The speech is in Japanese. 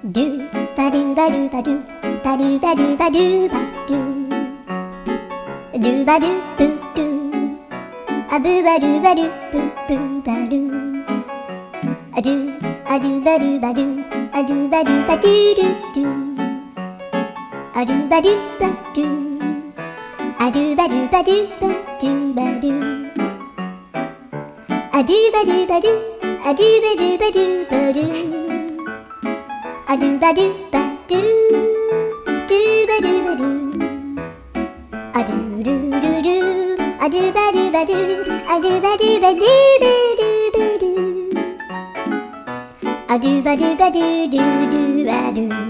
ドゥバドゥバドゥバドゥバドゥバドゥバドゥバドゥドゥバドゥブドゥアブバドゥバドゥブブバドゥアドゥアドゥバドゥバドゥアドゥバドゥバドゥドゥドゥアドゥバドゥバドゥアドゥバドゥバドゥバドゥバドゥアドゥバドゥバドゥアドゥバドゥバドゥバドゥアドゥバドゥバドゥドゥバドゥバドゥアドゥルルルアドゥバドゥバドゥアドゥバドゥバドゥバドゥバドゥアドゥバドゥバドゥドゥドゥバドゥ